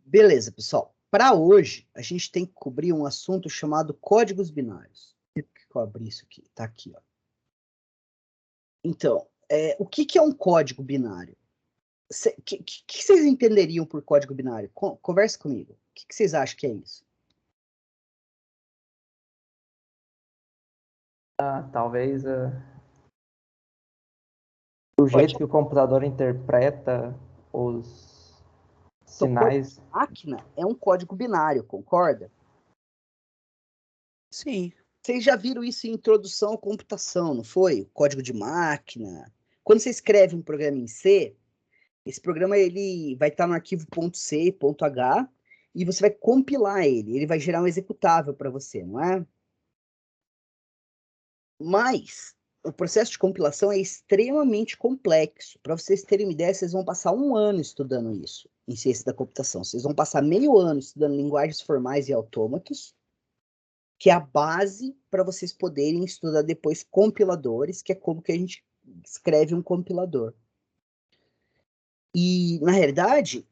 Beleza, pessoal. Para hoje, a gente tem que cobrir um assunto chamado códigos binários. Por que eu abri isso aqui? Tá aqui, ó. Então, o que é um código binário? O que vocês entenderiam por código binário? Conversa comigo. O que vocês acham que é isso? Talvez o jeito que o computador interpreta os Então, código sinais. de máquina é um código binário, concorda? Sim. Vocês já viram isso em introdução à computação, não foi? Código de máquina. Quando você escreve um programa em C, esse programa ele vai estar no arquivo .c, .h, e você vai compilar ele. Ele vai gerar um executável para você, não é? Mas o processo de compilação é extremamente complexo. Para vocês terem uma ideia, vocês vão passar 1 ano estudando isso em ciência da computação. Vocês vão passar meio ano estudando linguagens formais e autômatos, que é a base para vocês poderem estudar depois compiladores, que é como que a gente escreve um compilador. E, na realidade,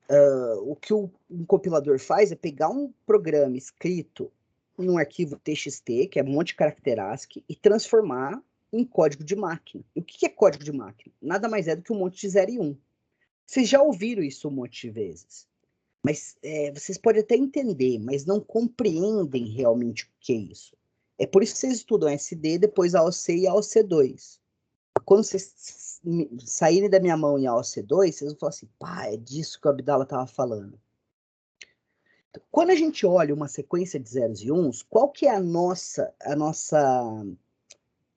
o que um compilador faz é pegar um programa escrito em um arquivo TXT, que é um monte de caractere ASCII, e transformar em código de máquina. E o que é código de máquina? Nada mais é do que um monte de 0 e 1. Vocês já ouviram isso um monte de vezes. Mas vocês podem até entender, mas não compreendem realmente o que é isso. É por isso que vocês estudam SD, depois AOC e AOC2. Quando vocês saírem da minha mão em AOC2, vocês vão falar assim, pá, é disso que o Abdala estava falando. Então, quando a gente olha uma sequência de zeros e uns, qual que é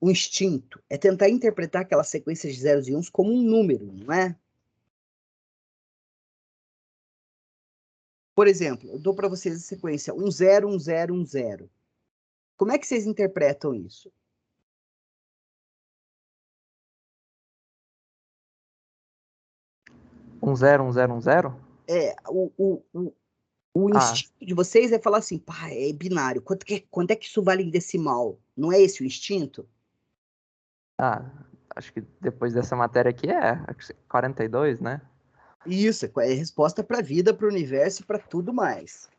o instinto? É tentar interpretar aquela sequência de zeros e uns como um número, não é? Por exemplo, eu dou para vocês a sequência 1, 0, 1, 0, 1, 0. Como é que vocês interpretam isso? Um zero, um zero, um zero? O instinto de vocês é falar assim, pá, é binário. Quanto é que isso vale em decimal? Não é esse o instinto? Acho que depois dessa matéria aqui é 42, né? Isso, é resposta para a vida, para o universo e para tudo mais.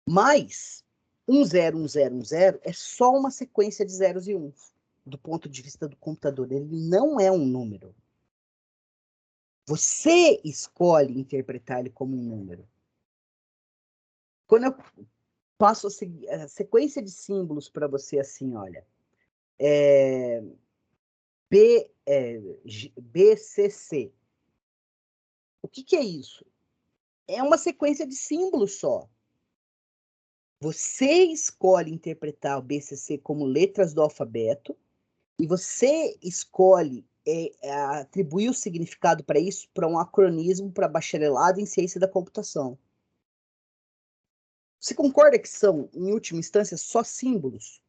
Mas 1, 0, 1, 0, 1, 0 é só uma sequência de zeros e uns. Do ponto de vista do computador, ele não é um número. Você escolhe interpretar ele como um número. Quando eu passo a sequência de símbolos para você assim, olha, BCC. O que é isso? É uma sequência de símbolos só. Você escolhe interpretar o BCC como letras do alfabeto e você escolhe atribuir o significado para isso para um acronismo para bacharelado em ciência da computação. Você concorda que são, em última instância, só símbolos?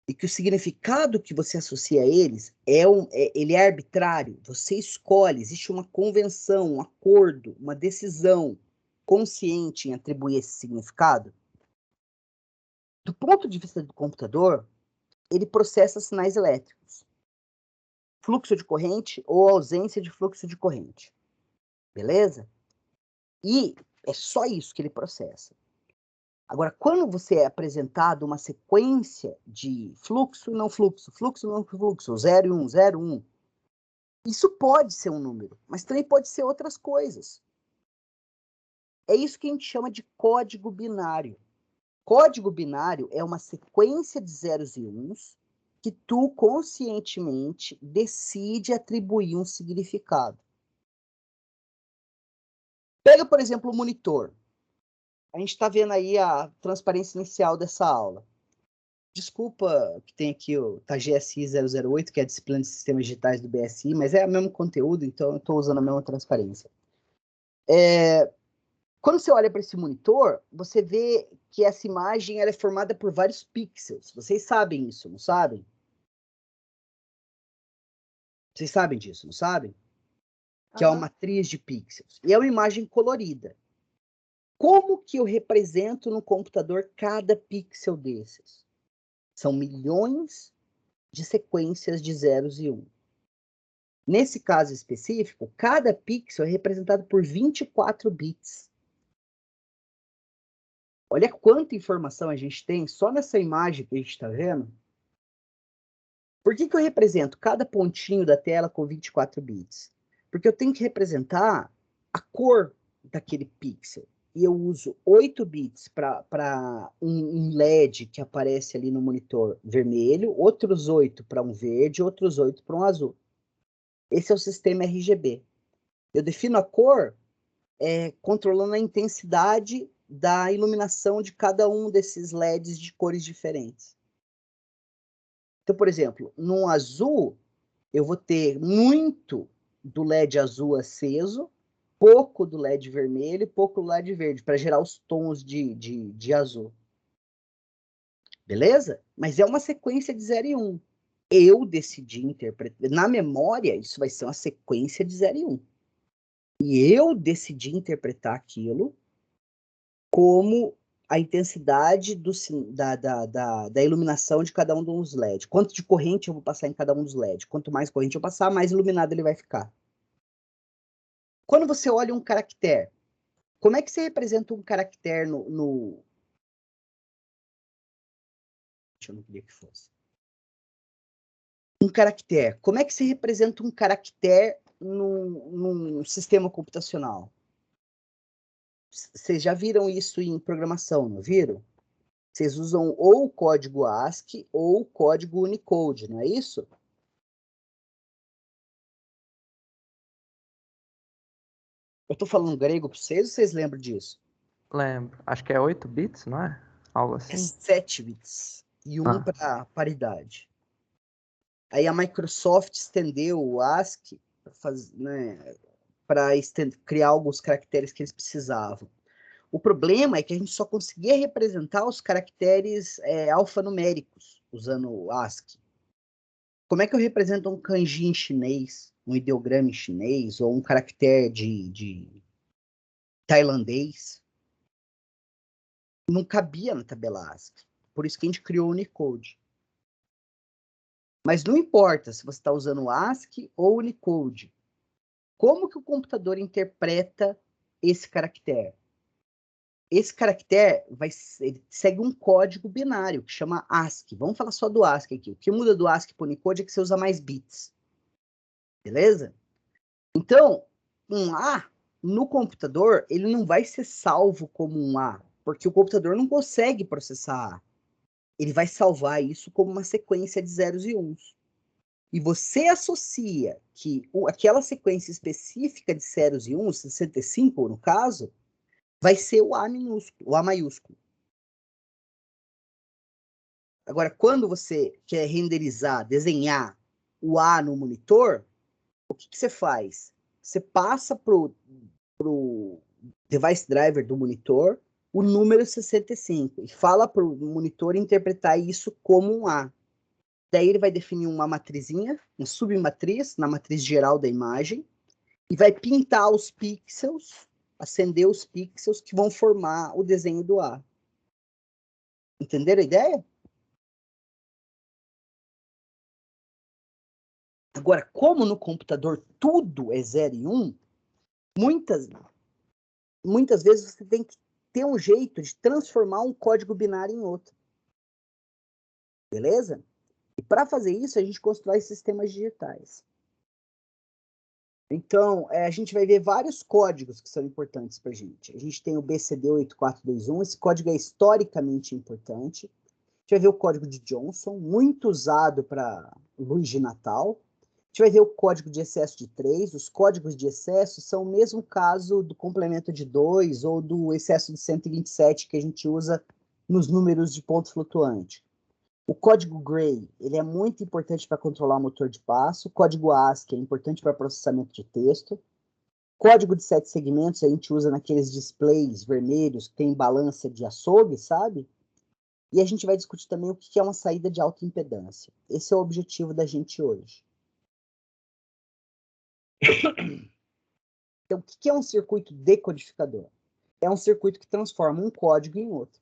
E que o significado que você associa a eles ele é arbitrário. Você escolhe, existe uma convenção, um acordo, uma decisão consciente em atribuir esse significado? Do ponto de vista do computador, ele processa sinais elétricos. Fluxo de corrente ou ausência de fluxo de corrente. Beleza? E é só isso que ele processa. Agora, quando você é apresentado uma sequência de fluxo, não fluxo, fluxo, não fluxo, 0 e 1, 0, 1, isso pode ser um número, mas também pode ser outras coisas. É isso que a gente chama de código binário. Código binário é uma sequência de zeros e uns que tu conscientemente decide atribuir um significado. Pega, por exemplo, o monitor. A gente está vendo aí a transparência inicial dessa aula. Desculpa que tem aqui o GSI 008, que é a disciplina de sistemas digitais do BSI, mas é o mesmo conteúdo, então eu estou usando a mesma transparência. Quando você olha para esse monitor, você vê que essa imagem ela é formada por vários pixels. Vocês sabem isso, não sabem? Vocês sabem disso, não sabem? Que é uma matriz de pixels. E é uma imagem colorida. Como que eu represento no computador cada pixel desses? São milhões de sequências de zeros e 1. Nesse caso específico, cada pixel é representado por 24 bits. Olha quanta informação a gente tem só nessa imagem que a gente está vendo. Por que eu represento cada pontinho da tela com 24 bits? Porque eu tenho que representar a cor daquele pixel. E eu uso 8 bits para um LED que aparece ali no monitor vermelho, outros 8 para um verde, outros 8 para um azul. Esse é o sistema RGB. Eu defino a cor controlando a intensidade da iluminação de cada um desses LEDs de cores diferentes. Então, por exemplo, no azul, eu vou ter muito do LED azul aceso, pouco do LED vermelho e pouco do LED verde, para gerar os tons de azul. Beleza? Mas é uma sequência de 0 e 1. Eu decidi interpretar. Na memória, isso vai ser uma sequência de 0 e 1. E eu decidi interpretar aquilo como a intensidade da iluminação de cada um dos LEDs. Quanto de corrente eu vou passar em cada um dos LEDs. Quanto mais corrente eu passar, mais iluminado ele vai ficar. Quando você olha um caractere, como é que você representa um caractere no... Eu não queria que fosse. Um caractere. Como é que você representa um caractere num sistema computacional? Vocês já viram isso em programação, não viram? Vocês usam ou o código ASCII ou o código Unicode, não é isso? Eu estou falando grego para vocês ou vocês lembram disso? Lembro. Acho que é 8 bits, não é? Algo É assim. 7 bits e 1 Ah, para paridade. Aí a Microsoft estendeu o ASCII para criar alguns caracteres que eles precisavam. O problema é que a gente só conseguia representar os caracteres alfanuméricos usando o ASCII. Como é que eu represento um kanji em chinês, um ideograma em chinês, ou um caractere de tailandês? Não cabia na tabela ASCII. Por isso que a gente criou o Unicode. Mas não importa se você está usando o ASCII ou o Unicode. Como que o computador interpreta esse caractere? Esse caractere ele segue um código binário que chama ASCII. Vamos falar só do ASCII aqui. O que muda do ASCII para o Unicode é que você usa mais bits. Beleza? Então, um A no computador, ele não vai ser salvo como um A, porque o computador não consegue processar A. Ele vai salvar isso como uma sequência de zeros e uns. E você associa que aquela sequência específica de zeros e uns, 65 no caso, vai ser o A minúsculo, o A maiúsculo. Agora, quando você quer renderizar, desenhar o A no monitor, o que você faz? Você passa para o device driver do monitor o número 65 e fala para o monitor interpretar isso como um A. Daí ele vai definir uma matrizinha, uma submatriz, na matriz geral da imagem, e vai pintar os pixels, acender os pixels que vão formar o desenho do A. Entenderam a ideia? Agora, como no computador tudo é 0 e 1, muitas vezes você tem que ter um jeito de transformar um código binário em outro. Beleza? E para fazer isso, a gente constrói sistemas digitais. Então, a gente vai ver vários códigos que são importantes para a gente. A gente tem o BCD8421, esse código é historicamente importante. A gente vai ver o código de Johnson, muito usado para luz de Natal. A gente vai ver o código de excesso de 3. Os códigos de excesso são o mesmo caso do complemento de 2 ou do excesso de 127 que a gente usa nos números de ponto flutuante. O código Gray, ele é muito importante para controlar o motor de passo. O código ASCII é importante para processamento de texto. Código de 7 segmentos a gente usa naqueles displays vermelhos que tem balança de açougue, sabe? E a gente vai discutir também o que é uma saída de alta impedância. Esse é o objetivo da gente hoje. Então, o que é um circuito decodificador? É um circuito que transforma um código em outro.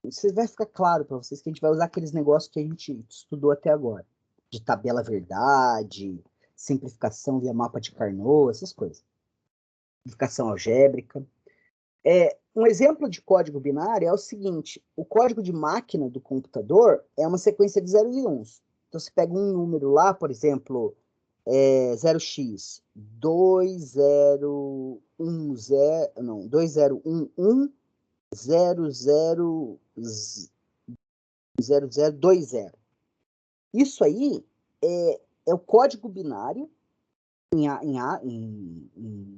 Isso vai ficar claro para vocês que a gente vai usar aqueles negócios que a gente estudou até agora. De tabela verdade, simplificação via mapa de Carnot, essas coisas. Simplificação algébrica. Um exemplo de código binário é o seguinte: o código de máquina do computador é uma sequência de zeros e uns. Então, você pega um número lá, por exemplo, 0x 2010, não, 2011000020. Isso aí é o código binário em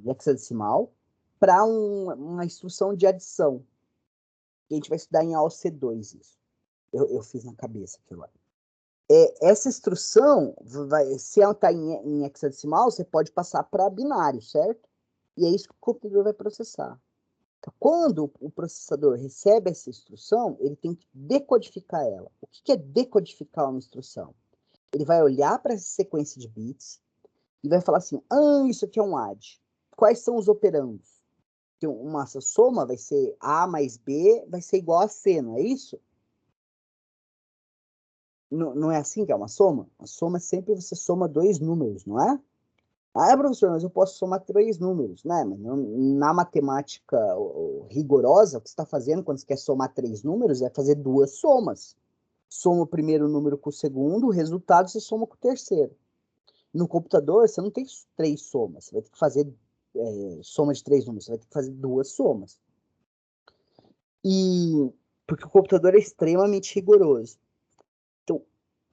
hexadecimal para uma instrução de adição. Que a gente vai estudar em AOC2 isso. Eu fiz na cabeça aquilo lá. Essa instrução, se ela está em hexadecimal, você pode passar para binário, certo? E é isso que o computador vai processar. Então, quando o processador recebe essa instrução, ele tem que decodificar ela. O que é decodificar uma instrução? Ele vai olhar para essa sequência de bits e vai falar assim, isso aqui é um ADD. Quais são os operandos? Uma soma vai ser A mais B, vai ser igual a C, não é isso? Não é assim que é uma soma? A soma é sempre você soma dois números, não é? Professor, mas eu posso somar três números, né? Mas na matemática rigorosa, o que você está fazendo quando você quer somar três números é fazer duas somas. Soma o primeiro número com o segundo, o resultado você soma com o terceiro. No computador, você não tem três somas, você vai ter que fazer soma de três números, você vai ter que fazer duas somas. Porque o computador é extremamente rigoroso. Então,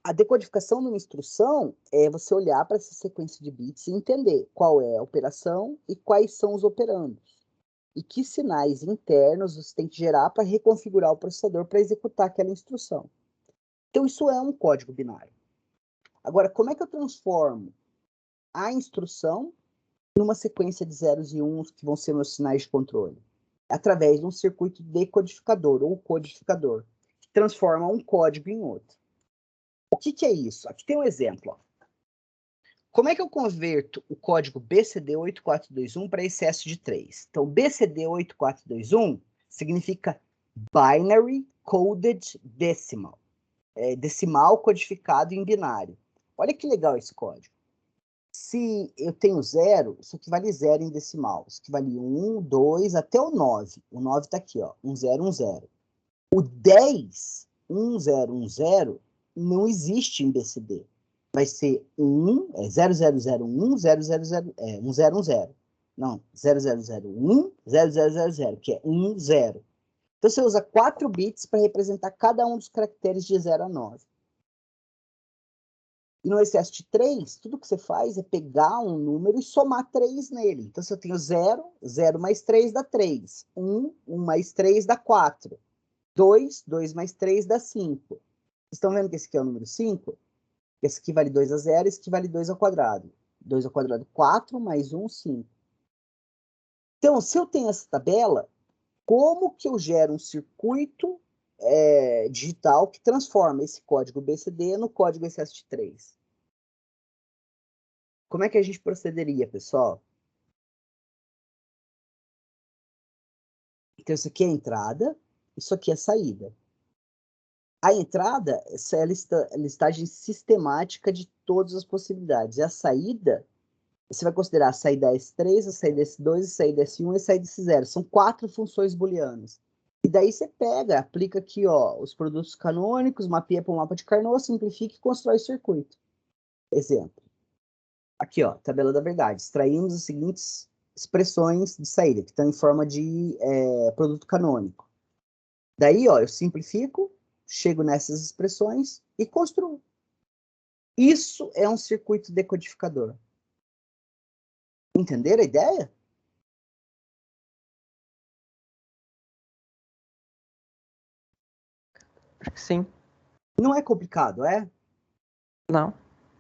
a decodificação de uma instrução é você olhar para essa sequência de bits e entender qual é a operação e quais são os operandos. E que sinais internos você tem que gerar para reconfigurar o processador para executar aquela instrução. Então, isso é um código binário. Agora, como é que eu transformo a instrução numa sequência de zeros e uns que vão ser meus sinais de controle? Através de um circuito decodificador ou codificador, que transforma um código em outro. O que é isso? Aqui tem um exemplo. Ó. Como é que eu converto o código BCD8421 para excesso de 3? Então, BCD8421 significa Binary Coded Decimal. Decimal codificado em binário. Olha que legal esse código. Se eu tenho 0, isso equivale 0 em decimal. Isso equivale 1, 2, até o 9. O 9 está aqui, ó, 10, 10. O 10, 1010, não existe em BCD. Vai ser 0001, 1010. Não, 0001, 0000, que é 10. Então, você usa 4 bits para representar cada um dos caracteres de 0 a 9. E no excesso de 3, tudo que você faz é pegar um número e somar 3 nele. Então, se eu tenho 0, 0 mais 3 dá 3. 1, 1 mais 3 dá 4. 2, 2 mais 3 dá 5. Vocês estão vendo que esse aqui é o número 5? Esse aqui vale 2 a 0, esse aqui vale 2 ao quadrado. 2 ao quadrado, 4, mais 1, 5. Então, se eu tenho essa tabela, como que eu gero um circuito digital que transforma esse código BCD no código excesso de 3? Como é que a gente procederia, pessoal? Então, isso aqui é a entrada, isso aqui é a saída. A entrada é a listagem sistemática de todas as possibilidades. E a saída, você vai considerar a saída S3, a saída S2, a saída S1 e a saída S0. São 4 funções booleanas. E daí você pega, aplica aqui ó, os produtos canônicos, mapeia para o mapa de Carnot, simplifica e constrói o circuito. Exemplo. Aqui, ó, tabela da verdade. Extraímos as seguintes expressões de saída, que estão em forma de produto canônico. Daí, ó, eu simplifico, chego nessas expressões e construo. Isso é um circuito decodificador. Entenderam a ideia? Acho que sim. Não é complicado, é? Não.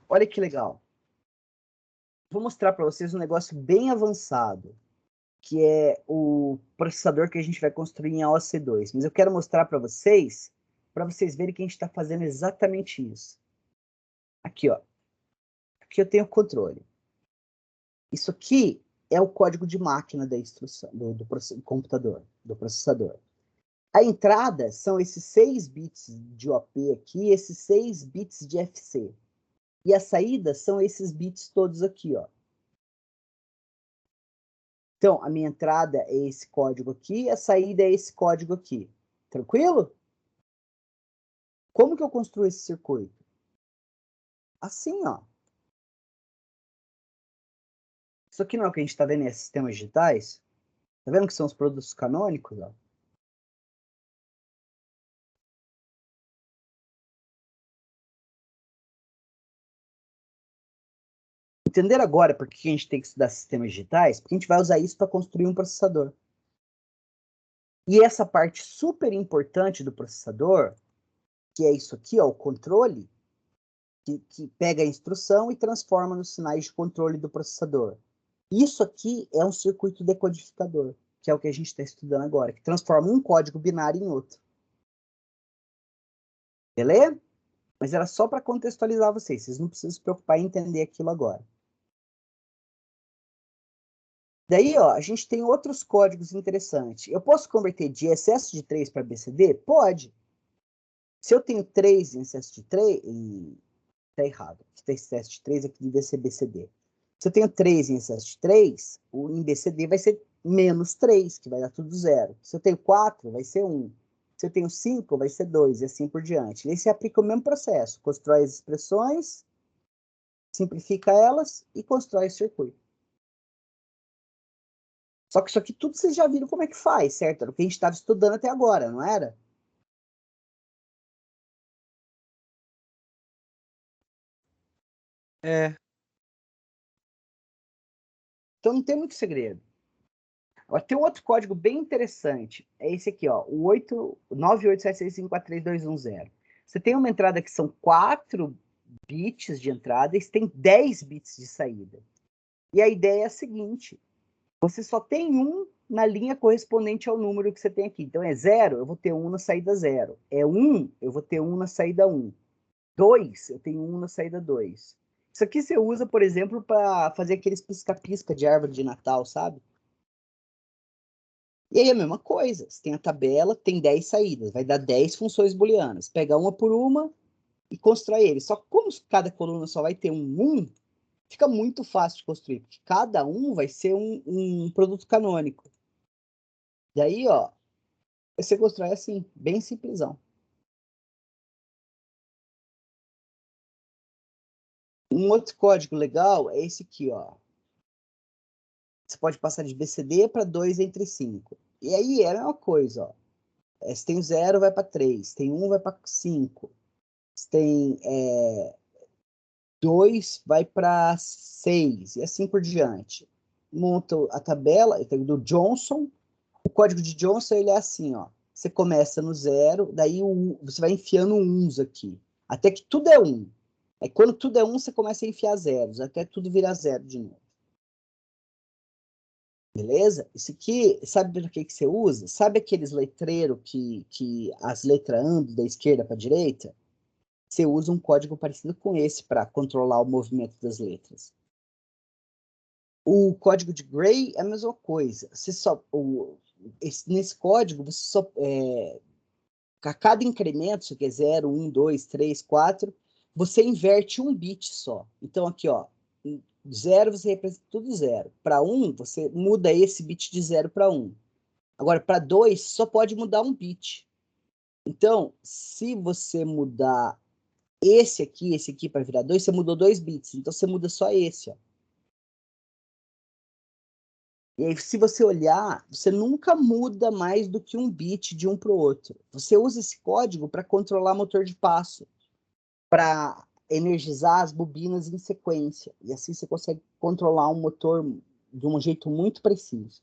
Olha que legal. Vou mostrar para vocês um negócio bem avançado, que é o processador que a gente vai construir em AOC2. Mas eu quero mostrar para vocês verem que a gente está fazendo exatamente isso. Aqui, ó. Aqui eu tenho o controle. Isso aqui é o código de máquina da instrução, do computador, do processador. A entrada são esses 6 bits de OP aqui, esses 6 bits de FC. E a saída são esses bits todos aqui, ó. Então, a minha entrada é esse código aqui, a saída é esse código aqui. Tranquilo? Como que eu construo esse circuito? Assim, ó. Isso aqui não é o que a gente está vendo em sistemas digitais? Tá vendo que são os produtos canônicos, ó? Entender agora por que a gente tem que estudar sistemas digitais? Porque a gente vai usar isso para construir um processador. E essa parte super importante do processador, que é isso aqui, ó, o controle, que pega a instrução e transforma nos sinais de controle do processador. Isso aqui é um circuito decodificador, que é o que a gente está estudando agora, que transforma um código binário em outro. Beleza? Mas era só para contextualizar vocês não precisam se preocupar em entender aquilo agora. Daí, ó, a gente tem outros códigos interessantes. Eu posso converter de excesso de 3 para BCD? Pode. Se eu tenho 3 em excesso de 3, tá errado. Se tem excesso de 3, aqui devia ser BCD. Se eu tenho 3 em excesso de 3, o em BCD vai ser menos 3, que vai dar tudo zero. Se eu tenho 4, vai ser 1. Se eu tenho 5, vai ser 2, e assim por diante. E aí você aplica o mesmo processo. Constrói as expressões, simplifica elas e constrói o circuito. Só que isso aqui tudo vocês já viram como é que faz, certo? Era o que a gente estava estudando até agora, não era? É. Então não tem muito segredo. Agora, tem um outro código bem interessante. É esse aqui, ó, o 98765432110. Você tem uma entrada que são 4 bits de entrada e você tem 10 bits de saída. E a ideia é a seguinte: você só tem um na linha correspondente ao número que você tem aqui. Então é 0, eu vou ter 1 na saída 0. É 1, eu vou ter 1 na saída 1. 2, eu tenho 1 na saída 2. Isso aqui você usa, por exemplo, para fazer aqueles pisca-pisca de árvore de Natal, sabe? E aí a mesma coisa, você tem a tabela, tem 10 saídas, vai dar 10 funções booleanas. Pega uma por uma e constrói ele. Só que como cada coluna só vai ter um, fica muito fácil de construir, porque cada um vai ser um produto canônico. Daí, ó, você constrói assim, bem simplesão. Um outro código legal é esse aqui, ó. Você pode passar de BCD para 2 entre 5. E aí é a mesma coisa, ó. Se tem 0, vai para 3. Tem 1, vai para 5. Se tem 2, vai para 6. E assim por diante. Monta a tabela do Johnson. O código de Johnson ele é assim, ó. Você começa no 0, daí você vai enfiando uns aqui. Até que tudo é 1. Aí quando tudo é 1, você começa a enfiar zeros, até tudo virar 0 de novo. Beleza? Isso aqui, sabe para que você usa? Sabe aqueles letreiros que as letras andam da esquerda para a direita? Você usa um código parecido com esse para controlar o movimento das letras. O código de Gray é a mesma coisa. Nesse código, você só, a cada incremento, se quer 0, 1, 2, 3, 4, você inverte um bit só. Então, aqui, ó, 0 você representa tudo 0. Para 1, você muda esse bit de 0 para 1. Agora, para 2, só pode mudar um bit. Então, se você mudar esse aqui para virar 2, você mudou 2 bits. Então, você muda só esse, ó. E aí, se você olhar, você nunca muda mais do que um bit de um para o outro. Você usa esse código para controlar motor de passo, para energizar as bobinas em sequência. E assim você consegue controlar um motor de um jeito muito preciso.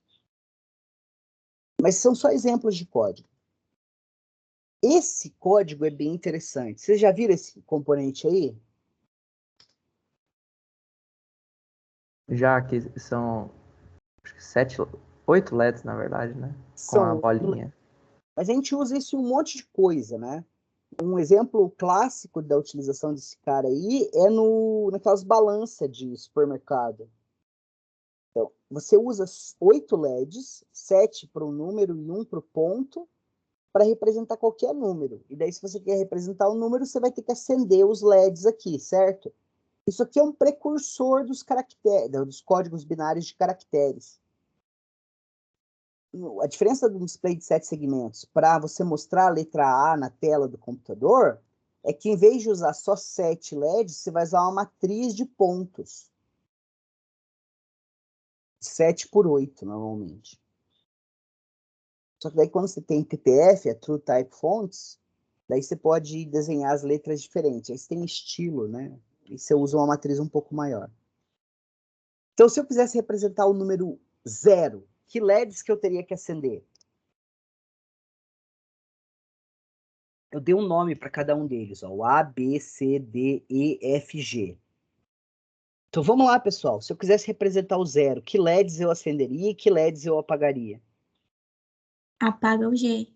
Mas são só exemplos de código. Esse código é bem interessante. Vocês já viram esse componente aí? Já que são acho que 7, 8 LEDs, na verdade, né? Com a São, bolinha. mas a gente usa isso em um monte de coisa, né? Um exemplo clássico da utilização desse cara aí é naquelas balanças de supermercado. Então, você usa 8 LEDs, 7 para o número e 1 para o ponto, para representar qualquer número. E daí, se você quer representar o número, você vai ter que acender os LEDs aqui, certo? Isso aqui é um precursor dos códigos binários de caracteres. A diferença do display de 7 segmentos para você mostrar a letra A na tela do computador é que, em vez de usar só 7 LEDs, você vai usar uma matriz de pontos. 7 por 8, normalmente. Só que daí, quando você tem TTF, é True Type Fonts, daí você pode desenhar as letras diferentes. Aí você tem estilo, né? E você usa uma matriz um pouco maior. Então, se eu quisesse representar o número 0, que LEDs que eu teria que acender? Eu dei um nome para cada um deles, ó, o A, B, C, D, E, F, G. Então vamos lá, pessoal. Se eu quisesse representar o 0, que LEDs eu acenderia e que LEDs eu apagaria? Apaga o G.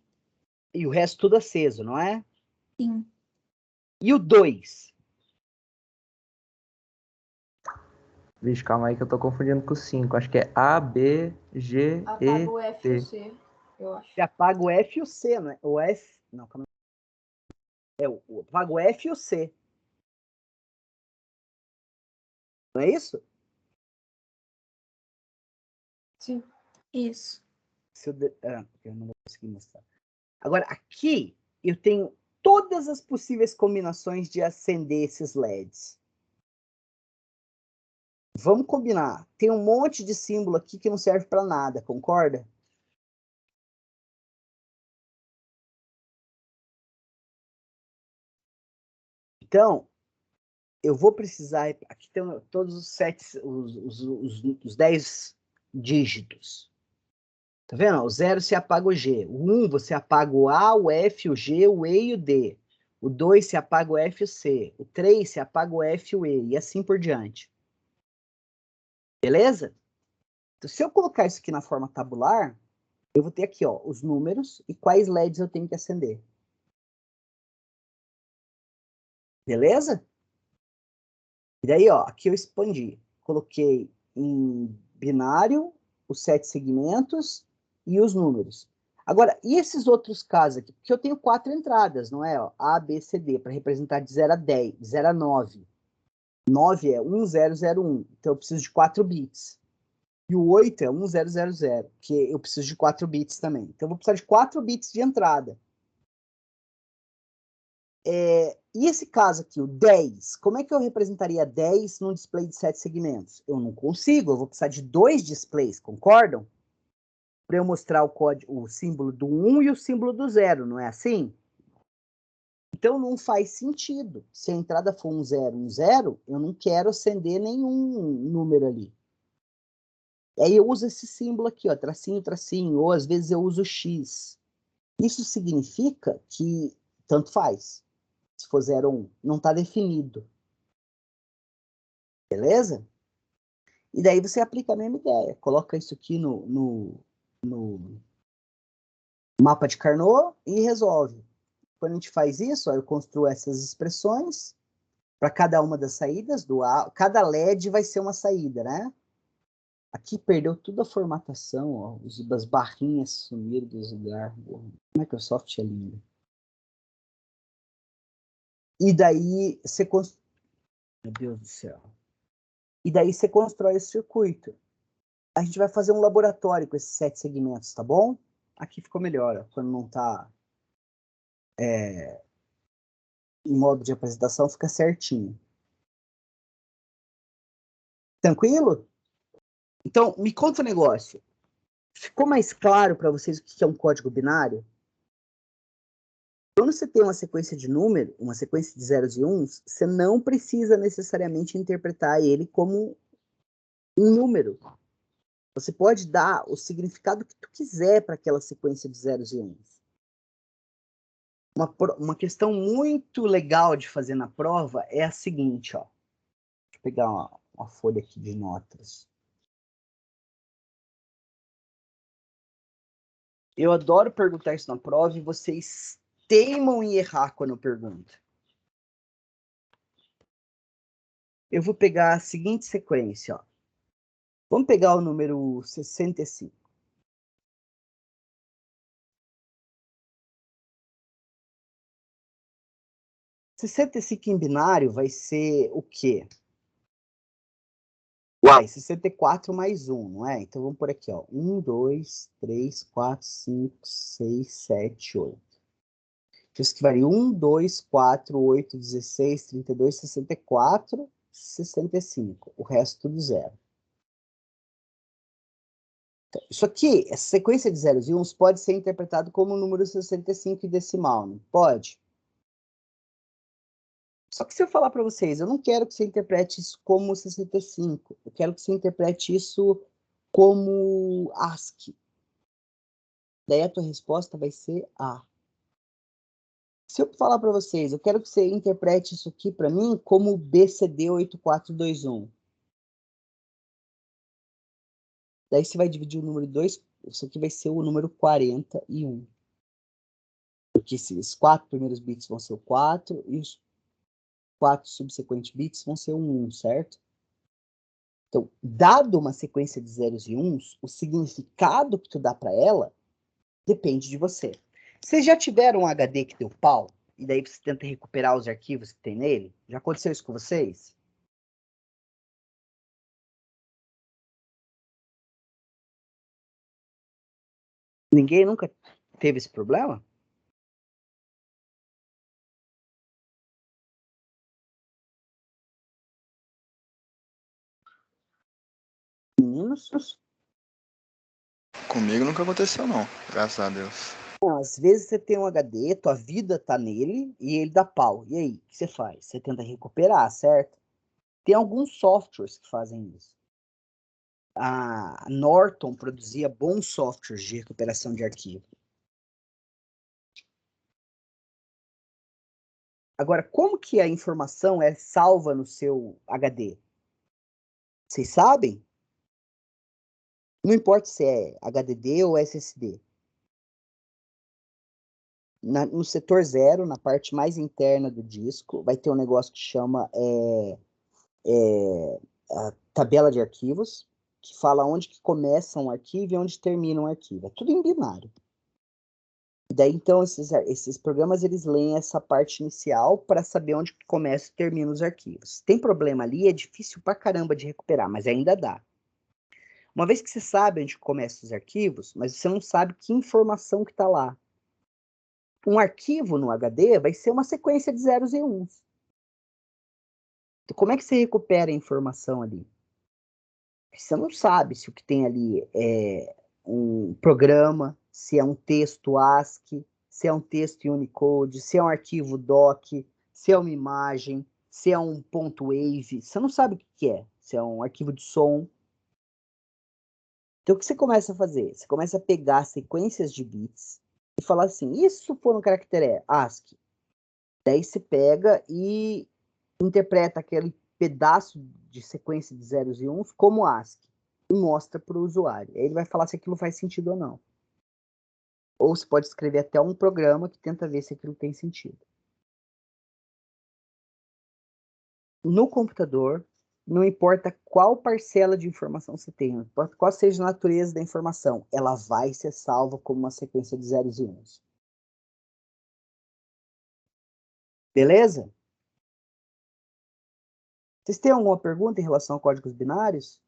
E o resto tudo aceso, não é? Sim. E o 2? Vixe, calma aí que eu tô confundindo com o 5. Acho que é A, B, G, Apaga o F e o E, T. C, eu acho. Você apaga o F e o C, não é? O F... Não, calma aí. Apaga o F e o C. Não é isso? Sim. Isso. Eu não vou conseguir mostrar. Agora, aqui eu tenho todas as possíveis combinações de acender esses LEDs. Vamos combinar. Tem um monte de símbolo aqui que não serve para nada, concorda? Então, eu vou precisar... Aqui tem todos os 10 dígitos. Tá vendo? O 0 você apaga o G. O 1 você apaga o A, o F, o G, o E e o D. O 2 você apaga o F e o C. O 3 você apaga o F e o E. E assim por diante. Beleza? Então, se eu colocar isso aqui na forma tabular, eu vou ter aqui, ó, os números e quais LEDs eu tenho que acender. Beleza? E daí, ó, aqui eu expandi. Coloquei em binário os 7 segmentos e os números. Agora, e esses outros casos aqui? Porque eu tenho 4 entradas, não é? Ó, A, B, C, D, para representar de 0 a 10, de 0 a 9. 9 é 1001, então eu preciso de 4 bits. E o 8 é 1000, que eu preciso de 4 bits também. Então eu vou precisar de 4 bits de entrada. E esse caso aqui, o 10, como é que eu representaria 10 num display de 7 segmentos? Eu não consigo, eu vou precisar de 2 displays, concordam? Para eu mostrar o símbolo do 1 e o símbolo do 0, não é assim? Então não faz sentido. Se a entrada for 1, 0, eu não quero acender nenhum número ali. Aí eu uso esse símbolo aqui, ó, tracinho, tracinho, ou às vezes eu uso X. Isso significa que tanto faz. Se for 0 ou 1, não está definido. Beleza? E daí você aplica a mesma ideia. Coloca isso aqui no mapa de Carnot e resolve. Quando a gente faz isso, ó, eu construo essas expressões para cada uma das saídas do A. Cada LED vai ser uma saída, né? Aqui perdeu toda a formatação, ó, as barrinhas sumiram dos lugares. Microsoft é lindo. E daí você constrói... Meu Deus do céu. E daí você constrói esse circuito. A gente vai fazer um laboratório com esses 7 segmentos, tá bom? Aqui ficou melhor, ó, quando não está em modo de apresentação, fica certinho. Tranquilo? Então, me conta um negócio. Ficou mais claro para vocês o que é um código binário? Quando você tem uma sequência de números, uma sequência de zeros e uns, você não precisa necessariamente interpretar ele como um número. Você pode dar o significado que tu quiser para aquela sequência de zeros e uns. Uma questão muito legal de fazer na prova é a seguinte, ó. Deixa eu pegar uma folha aqui de notas. Eu adoro perguntar isso na prova e vocês teimam em errar quando eu pergunto. Eu vou pegar a seguinte sequência, ó. Vamos pegar o número 65. 65 em binário vai ser o quê? Uai, 64 mais 1, não é? Então vamos por aqui, ó. 1, 2, 3, 4, 5, 6, 7, 8. Então isso que varia 1, 2, 4, 8, 16, 32, 64, 65. O resto tudo zero. Então, isso aqui, essa sequência de zeros e uns pode ser interpretado como o número 65 e decimal, não pode? Só que se eu falar para vocês, eu não quero que você interprete isso como 65. Eu quero que você interprete isso como ASCII. Daí a tua resposta vai ser A. Se eu falar para vocês, eu quero que você interprete isso aqui para mim como BCD 8421. Daí você vai dividir o número 2, isso aqui vai ser o número 41. Porque esses 4 primeiros bits vão ser o 4 e os 4 subsequentes bits vão ser o 1, certo? Então, dado uma sequência de zeros e uns, o significado que tu dá para ela depende de você. Vocês já tiveram um HD que deu pau? E daí você tenta recuperar os arquivos que tem nele? Já aconteceu isso com vocês? Ninguém nunca teve esse problema? Meninos? Comigo nunca aconteceu, não. Graças a Deus. Não, às vezes você tem um HD, tua vida tá nele e ele dá pau. E aí, o que você faz? Você tenta recuperar, certo? Tem alguns softwares que fazem isso. A Norton produzia bons softwares de recuperação de arquivo. Agora, como que a informação é salva no seu HD? Vocês sabem? Não importa se é HDD ou SSD. No setor 0, na parte mais interna do disco, vai ter um negócio que chama a tabela de arquivos, que fala onde que começa um arquivo e onde termina um arquivo. É tudo em binário. E daí, então, esses programas, eles leem essa parte inicial para saber onde que começa e termina os arquivos. Tem problema ali, é difícil pra caramba de recuperar, mas ainda dá. Uma vez que você sabe onde começam os arquivos, mas você não sabe que informação que está lá. Um arquivo no HD vai ser uma sequência de zeros e uns. Então, como é que você recupera a informação ali? Você não sabe se o que tem ali é um programa, se é um texto ASCII, se é um texto em Unicode, se é um arquivo DOC, se é uma imagem, se é um ponto .wave. Você não sabe o que é. Se é um arquivo de som. Então, o que você começa a fazer? Você começa a pegar sequências de bits e falar assim, e se for um caractere ASCII? Daí você pega e interpreta aquele pedaço de sequência de zeros e uns como ASCII e mostra para o usuário. Aí ele vai falar se aquilo faz sentido ou não. Ou você pode escrever até um programa que tenta ver se aquilo tem sentido. No computador, não importa qual parcela de informação você tem, não importa qual seja a natureza da informação, ela vai ser salva como uma sequência de zeros e uns. Beleza? Vocês têm alguma pergunta em relação a códigos binários?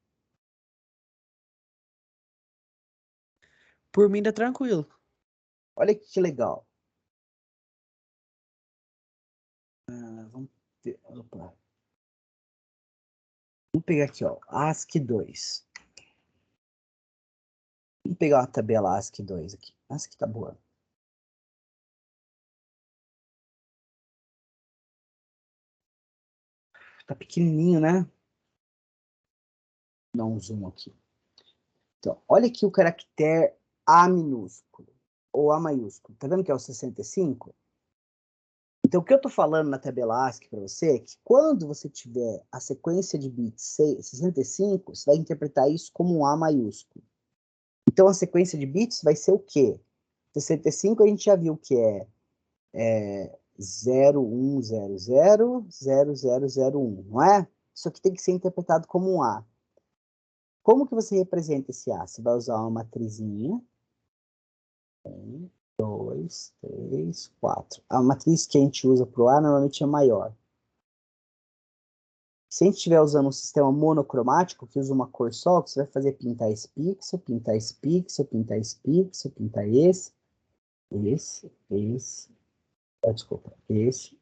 Por mim, tá tranquilo. Olha que legal. Vamos pegar aqui, ó, ASCII 2. Vamos pegar uma tabela ASCII 2 aqui. ASCII tá boa. Tá pequenininho, né? Vou dar um zoom aqui. Então, olha aqui o caractere A minúsculo, ou A maiúsculo. Tá vendo que é o 65? Então, o que eu tô falando na tabela ASCII para você é que quando você tiver a sequência de bits 65, você vai interpretar isso como um A maiúsculo. Então, a sequência de bits vai ser o quê? 65 a gente já viu que é 01000001, não é? Isso aqui tem que ser interpretado como um A. Como que você representa esse A? Você vai usar uma matrizinha. 1, 2, 3, 4. A matriz que a gente usa para o A normalmente é maior. Se a gente estiver usando um sistema monocromático, que usa uma cor só, o que você vai fazer é pintar esse pixel, pintar esse pixel, pintar esse pixel, pintar esse, desculpa, esse,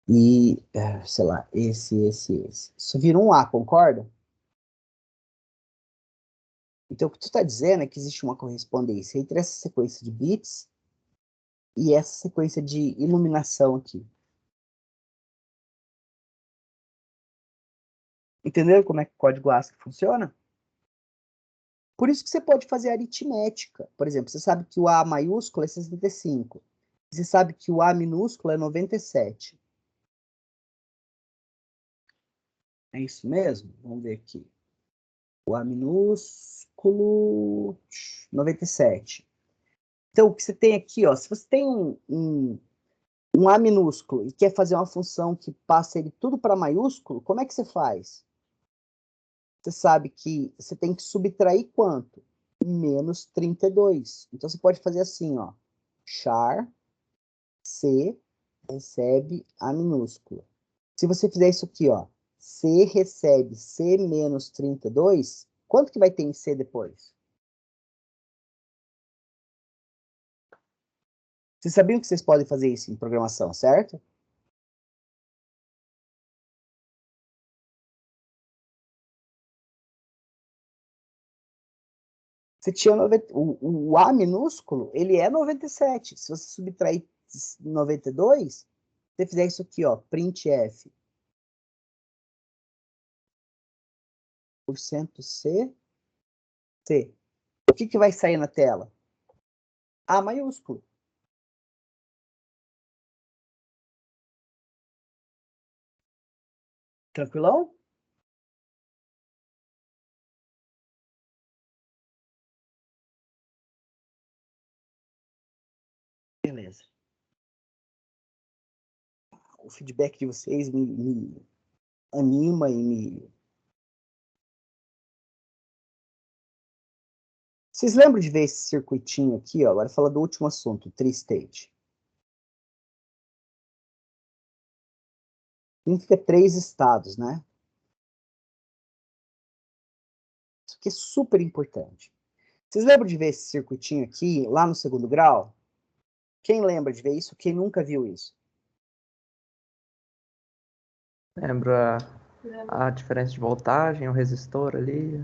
e, sei lá, esse. Isso vira um A, concorda? Então, o que tu está dizendo é que existe uma correspondência entre essa sequência de bits e essa sequência de iluminação aqui. Entenderam como é que o código ASCII funciona? Por isso que você pode fazer aritmética. Por exemplo, você sabe que o A maiúsculo é 65. Você sabe que o A minúsculo é 97. É isso mesmo? Vamos ver aqui. O A minúsculo, 97. Então, o que você tem aqui, ó, se você tem um A minúsculo e quer fazer uma função que passa ele tudo para maiúsculo, como é que você faz? Você sabe que você tem que subtrair quanto? Menos 32. Então, você pode fazer assim, ó. Char C recebe A minúscula. Se você fizer isso aqui, ó. C recebe C menos 32, quanto que vai ter em C depois? Vocês sabiam que vocês podem fazer isso em programação, certo? Você tinha o A minúsculo, ele é 97. Se você subtrair 92, você fizer isso aqui, ó, printf. %C, C. O que que vai sair na tela? A maiúsculo. Tranquilão? Beleza. O feedback de vocês me anima e me... Vocês lembram de ver esse circuitinho aqui, ó? Agora fala do último assunto, tri-state. Significa 3 estados, né? Isso aqui é super importante. Vocês lembram de ver esse circuitinho aqui, lá no segundo grau? Quem lembra de ver isso? Quem nunca viu isso? Lembro a diferença de voltagem, o resistor ali.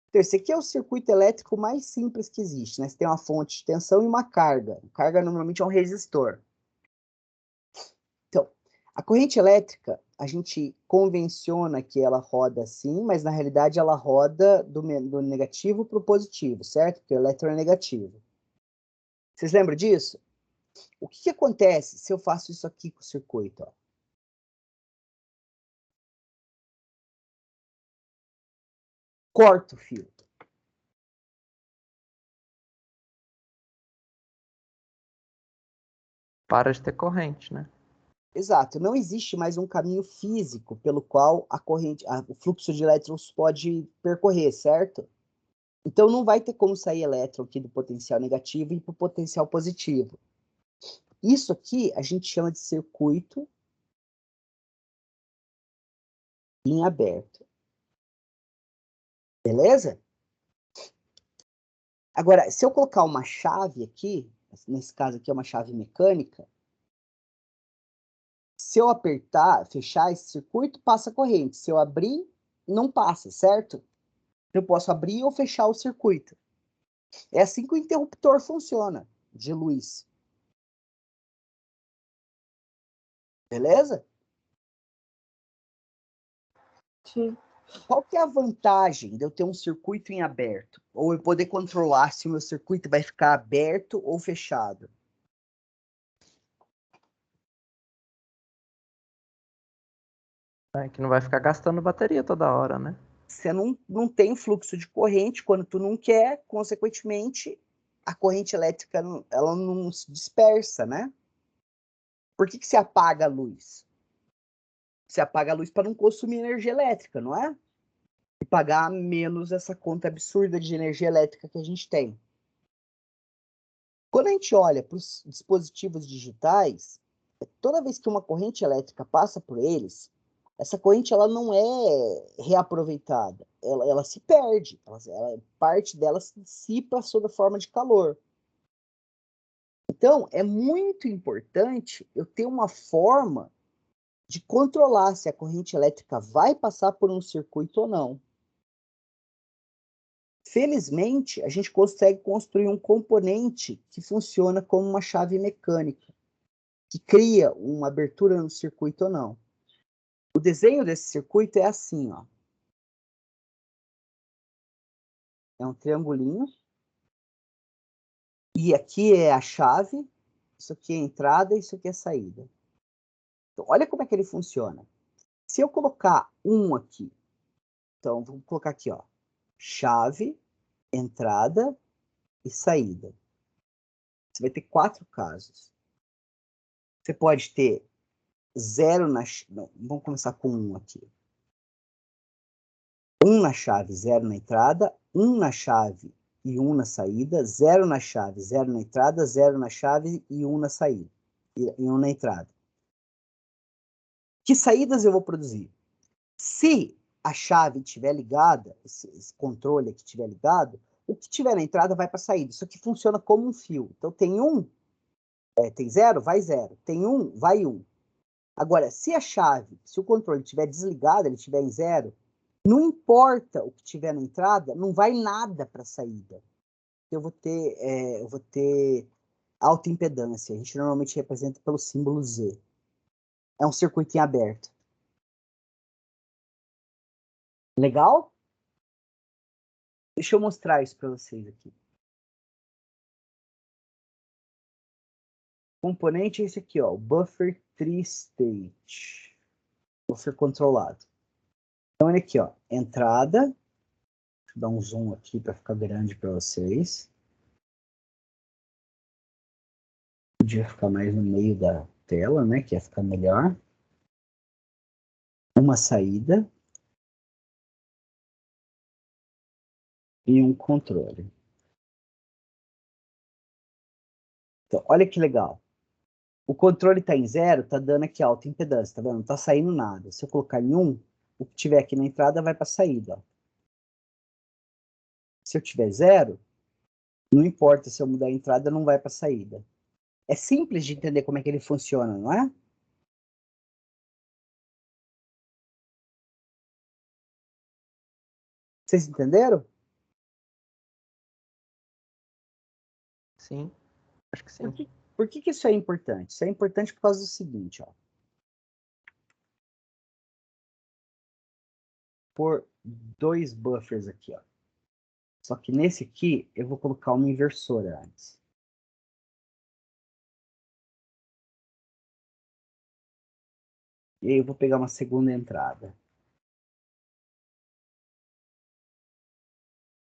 Então, esse aqui é o circuito elétrico mais simples que existe, né? Você tem uma fonte de tensão e uma carga. A carga normalmente é um resistor. Então, a corrente elétrica, a gente convenciona que ela roda assim, mas na realidade ela roda do negativo para o positivo, certo? Porque o elétron é negativo. Vocês lembram disso? O que acontece se eu faço isso aqui com o circuito? Ó? Corto o fio. Para de ter corrente, né? Exato, não existe mais um caminho físico pelo qual a corrente, o fluxo de elétrons pode percorrer, certo? Então não vai ter como sair elétron aqui do potencial negativo e para o potencial positivo. Isso aqui a gente chama de circuito em aberto. Beleza? Agora, se eu colocar uma chave aqui, nesse caso aqui é uma chave mecânica, se eu apertar, fechar esse circuito, passa corrente. Se eu abrir, não passa, certo? Eu posso abrir ou fechar o circuito. É assim que o interruptor funciona, de luz. Beleza? Sim. Qual que é a vantagem de eu ter um circuito em aberto? Ou eu poder controlar se o meu circuito vai ficar aberto ou fechado? É, que não vai ficar gastando bateria toda hora, né? Você não tem fluxo de corrente quando tu não quer, consequentemente, a corrente elétrica ela não se dispersa, né? Por que você apaga a luz? Você apaga a luz para não consumir energia elétrica, não é? E pagar menos essa conta absurda de energia elétrica que a gente tem. Quando a gente olha para os dispositivos digitais, Toda vez que uma corrente elétrica passa por eles, essa corrente ela não é reaproveitada, ela se perde, parte dela se dissipa sob a forma de calor. Então, é muito importante eu ter uma forma de controlar se a corrente elétrica vai passar por um circuito ou não. Felizmente, a gente consegue construir um componente que funciona como uma chave mecânica, que cria uma abertura no circuito ou não. O desenho desse circuito é assim, ó. É um triangulinho. E aqui é a chave, isso aqui é a entrada e isso aqui é a saída. Então, olha como é que ele funciona. Se eu colocar um aqui, então vamos colocar aqui, ó, chave, entrada e saída. Você vai ter 4 casos. Você pode ter 0 na... Não, vamos começar com 1 aqui. 1 na chave, 0 na entrada, 1 na chave e 1 na saída, 0 na chave, 0 na entrada, 0 na chave e 1 na saída, e 1 na entrada. Que saídas eu vou produzir? Se a chave estiver ligada, esse controle aqui estiver ligado, o que tiver na entrada vai para a saída. Isso aqui funciona como um fio. Então tem 1, tem 0, vai 0. Tem 1, vai 1. Agora, se a chave, se o controle estiver desligado, ele estiver em 0, não importa o que tiver na entrada, não vai nada para a saída. Eu vou ter alta impedância. A gente normalmente representa pelo símbolo Z. É um circuito em aberto. Legal? Deixa eu mostrar isso para vocês aqui. O componente é esse aqui, ó, o buffer tri-state. Buffer controlado. Então, olha aqui, ó, entrada. Deixa eu dar um zoom aqui para ficar grande para vocês. Podia ficar mais no meio da tela, né, que ia ficar melhor. Uma saída. E um controle. Então, olha que legal. O controle está em 0, está dando aqui alta impedância, tá vendo? Não está saindo nada. Se eu colocar em 1, o que tiver aqui na entrada vai para a saída. Ó. Se eu tiver 0, não importa se eu mudar a entrada, não vai para a saída. É simples de entender como é que ele funciona, não é? Vocês entenderam? Sim, acho que Por sim. que, por que isso é importante? Isso é importante por causa do seguinte, ó. Por 2 buffers aqui, ó. Só que nesse aqui, eu vou colocar uma inversora antes. E aí eu vou pegar uma segunda entrada.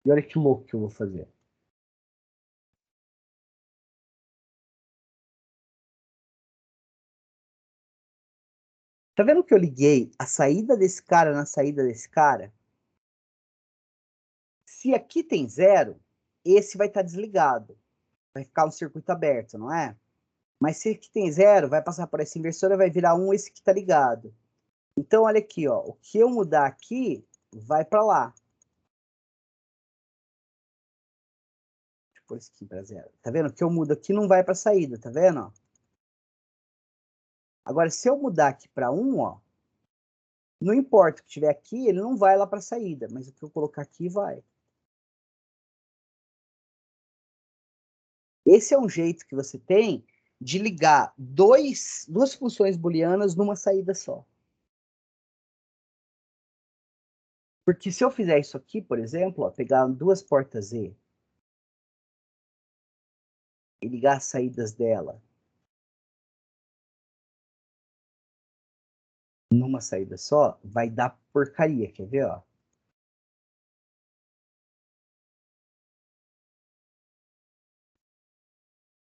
E olha que louco que eu vou fazer. Tá vendo que eu liguei a saída desse cara na saída desse cara? Se aqui tem 0, esse vai estar desligado. Vai ficar um circuito aberto, não é? Mas se aqui tem 0, vai passar por essa inversora, vai virar 1, esse que está ligado. Então, olha aqui, ó. O que eu mudar aqui, vai para lá. Deixa eu pôr isso aqui para 0. Tá vendo? O que eu mudo aqui não vai para a saída, tá vendo? Ó? Agora, se eu mudar aqui para 1, ó, não importa o que tiver aqui, ele não vai lá para a saída, mas o que eu colocar aqui vai. Esse é um jeito que você tem de ligar duas funções booleanas numa saída só. Porque se eu fizer isso aqui, por exemplo, ó, pegar 2 portas E e ligar as saídas dela numa saída só, vai dar porcaria, quer ver, ó?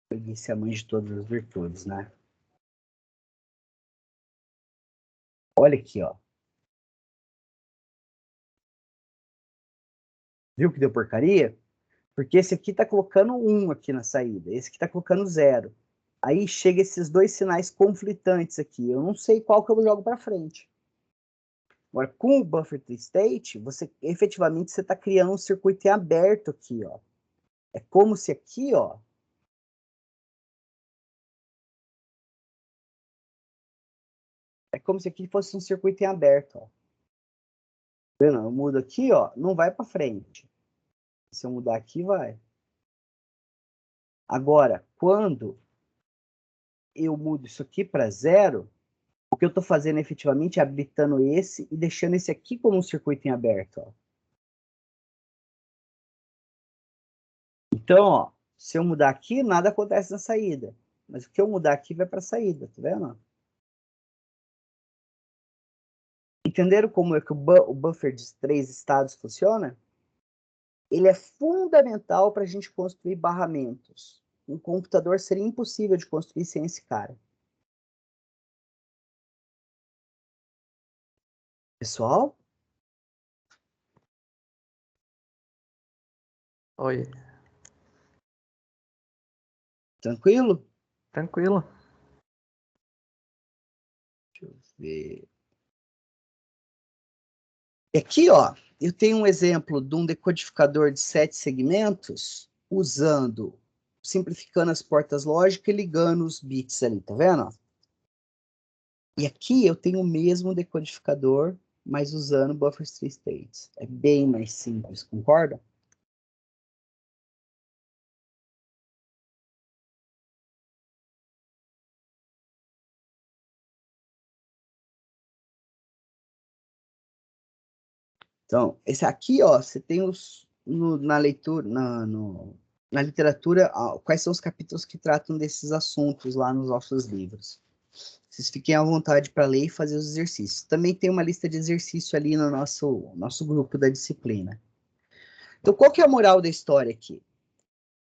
Preguiça é a mãe de todas as virtudes, né? Olha aqui, ó. Viu que deu porcaria? Porque esse aqui tá colocando 1 aqui na saída, esse aqui tá colocando 0. Aí chega esses dois sinais conflitantes aqui. Eu não sei qual que eu jogo para frente. Agora, com o buffer state, você efetivamente você está criando um circuito em aberto aqui, ó. É como se aqui, ó, é como se aqui fosse um circuito em aberto, ó. Vendo? Eu mudo aqui, ó, não vai para frente. Se eu mudar aqui, vai. Agora, quando eu mudo isso aqui para 0, o que eu estou fazendo efetivamente é habilitando esse e deixando esse aqui como um circuito em aberto, ó. Então, ó, se eu mudar aqui, nada acontece na saída. Mas o que eu mudar aqui vai para a saída, tá vendo? Entenderam como é que o buffer de 3 estados funciona? Ele é fundamental para a gente construir barramentos. Um computador seria impossível de construir sem esse cara. Pessoal? Oi, Tranquilo? tranquilo. Deixa eu ver. Aqui, ó, eu tenho um exemplo de um decodificador de 7 segmentos simplificando as portas lógicas e ligando os bits ali, tá vendo? E aqui eu tenho o mesmo decodificador, mas usando buffer states. É bem mais simples, concorda? Então, esse aqui, ó, você tem na leitura, na literatura, quais são os capítulos que tratam desses assuntos lá nos nossos livros. Vocês fiquem à vontade para ler e fazer os exercícios. Também tem uma lista de exercício ali no nosso grupo da disciplina. Então, qual que é a moral da história aqui?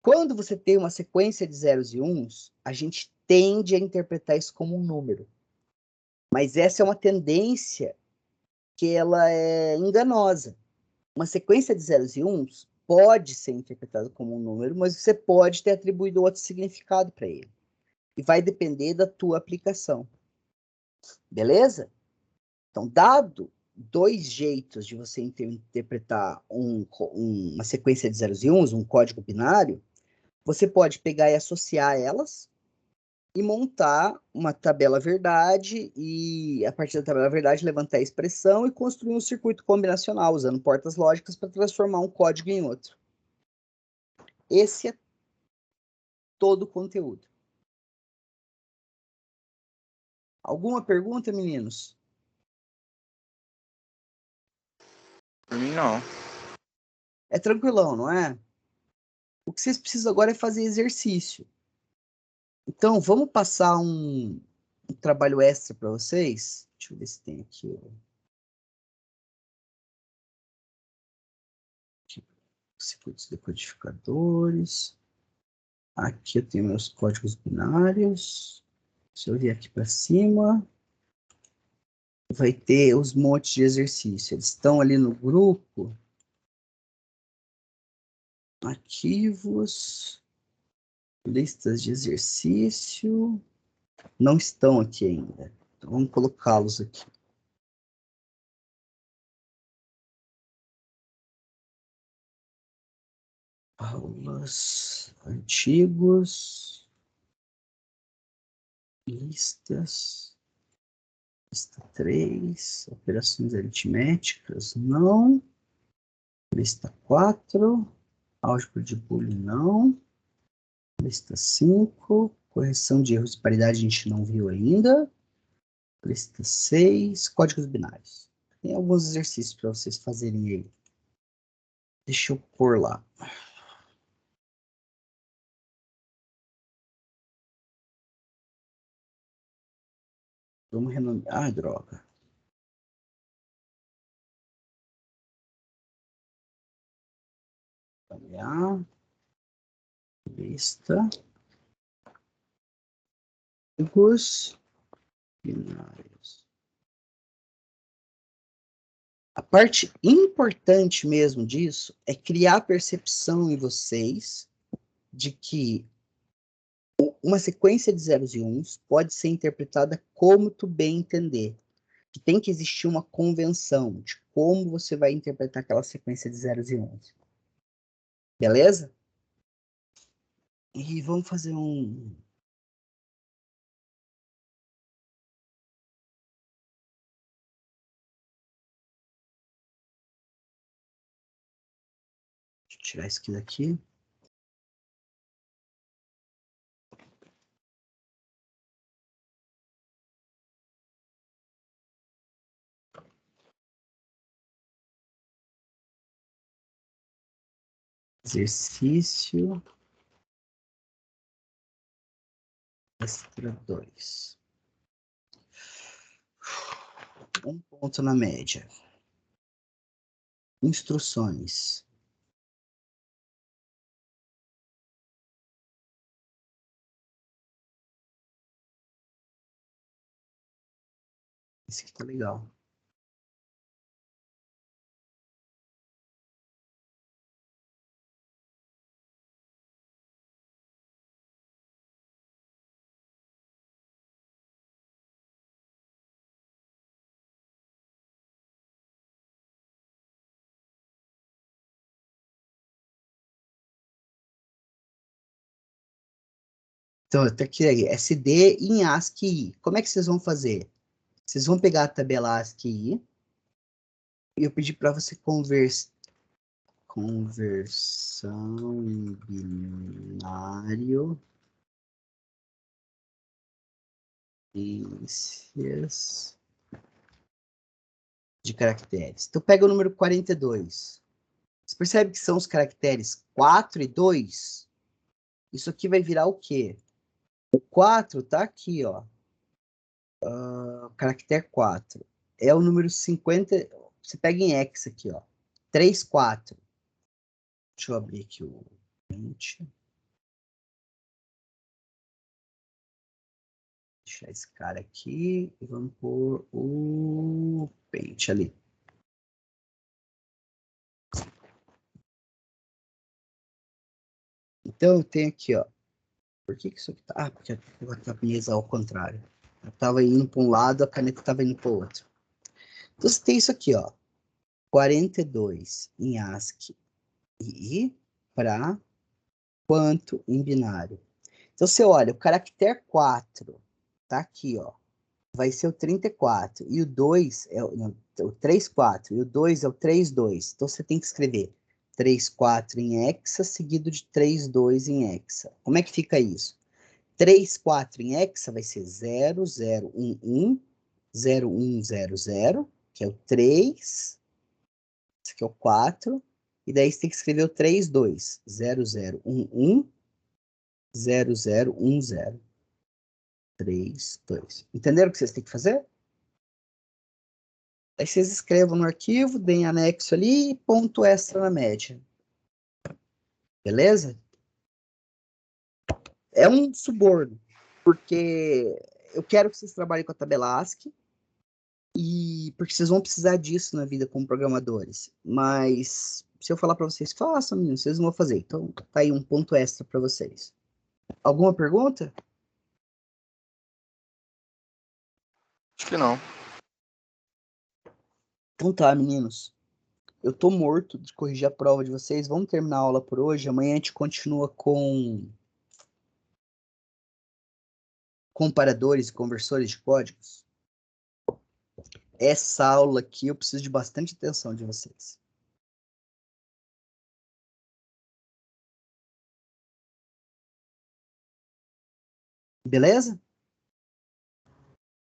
Quando você tem uma sequência de zeros e uns, a gente tende a interpretar isso como um número. Mas essa é uma tendência que ela é enganosa. Uma sequência de zeros e uns pode ser interpretada como um número, mas você pode ter atribuído outro significado para ele. E vai depender da tua aplicação. Beleza? Então, dado dois jeitos de você interpretar uma sequência de zeros e uns, um código binário, você pode pegar e associar elas e montar uma tabela verdade e, a partir da tabela verdade, levantar a expressão e construir um circuito combinacional, usando portas lógicas para transformar um código em outro. Esse é todo o conteúdo. Alguma pergunta, meninos? Por mim, não. É tranquilão, não é? O que vocês precisam agora é fazer exercício. Então, vamos passar um trabalho extra para vocês? Deixa eu ver se tem aqui. Circuitos decodificadores. Aqui eu tenho meus códigos binários. Se eu vier aqui para cima, vai ter os montes de exercício. Eles estão ali no grupo. Arquivos. Listas de exercício. Não estão aqui ainda. Então, vamos colocá-los aqui. Aulas, artigos, listas, lista 3, operações aritméticas, não. Lista 4, álgebra de Boolean, não. Lista 5, correção de erros de paridade a gente não viu ainda. Lista 6, códigos binários. Tem alguns exercícios para vocês fazerem aí. Deixa eu pôr lá. Vamos renomear. Ah, droga. Nomear. Lista. Códigos binários. A parte importante mesmo disso é criar a percepção em vocês de que uma sequência de zeros e uns pode ser interpretada como tu bem entender. Que tem que existir uma convenção de como você vai interpretar aquela sequência de zeros e uns. Beleza? E vamos fazer um... Deixa eu tirar isso aqui daqui. Exercício extra 2. Um ponto na média. Instruções. Esse aqui tá legal. Então, até aqui, SD em ASCII. Como é que vocês vão fazer? Vocês vão pegar a tabela ASCII e eu pedi para você conversão em binário, ciências de caracteres. Então, pega o número 42. Você percebe que são os caracteres 4 e 2? Isso aqui vai virar o quê? O 4 tá aqui, ó. O caractere 4. É o número 50. Você pega em hex aqui, ó. 3, 4. Deixa eu abrir aqui o 20. Deixar esse cara aqui e vamos pôr o Paint ali. Então, eu tenho aqui, ó. Por que isso aqui tá... Ah, porque a mesa ao contrário. Eu tava indo para um lado, a caneta tava indo para o outro. Então, você tem isso aqui, ó. 42 em ASCII e para quanto em binário. Então, você olha, o caractere 4 tá aqui, ó. Vai ser o 34. E o 2 é o 34. E o 2 é o 32. Então, você tem que escrever 34 em hexa, seguido de 32 em hexa. Como é que fica isso? 34 em hexa vai ser 0011, 0100, que é o 3. Esse aqui é o 4. E daí você tem que escrever o 32. 0011, 0010. 3, 2. Entenderam o que vocês têm que fazer? Aí vocês escrevam no arquivo, deem anexo ali e ponto extra na média. Beleza? É um suborno, porque eu quero que vocês trabalhem com a tabela ASCII e porque vocês vão precisar disso na vida como programadores. Mas se eu falar para vocês, façam, meninos, vocês não vão fazer. Então, tá aí um ponto extra para vocês. Alguma pergunta? Acho que não. Então tá, meninos. Eu tô morto de corrigir a prova de vocês. Vamos terminar a aula por hoje. Amanhã a gente continua com comparadores e conversores de códigos. Essa aula aqui eu preciso de bastante atenção de vocês. Beleza?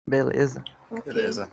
Beleza. Ok. Beleza.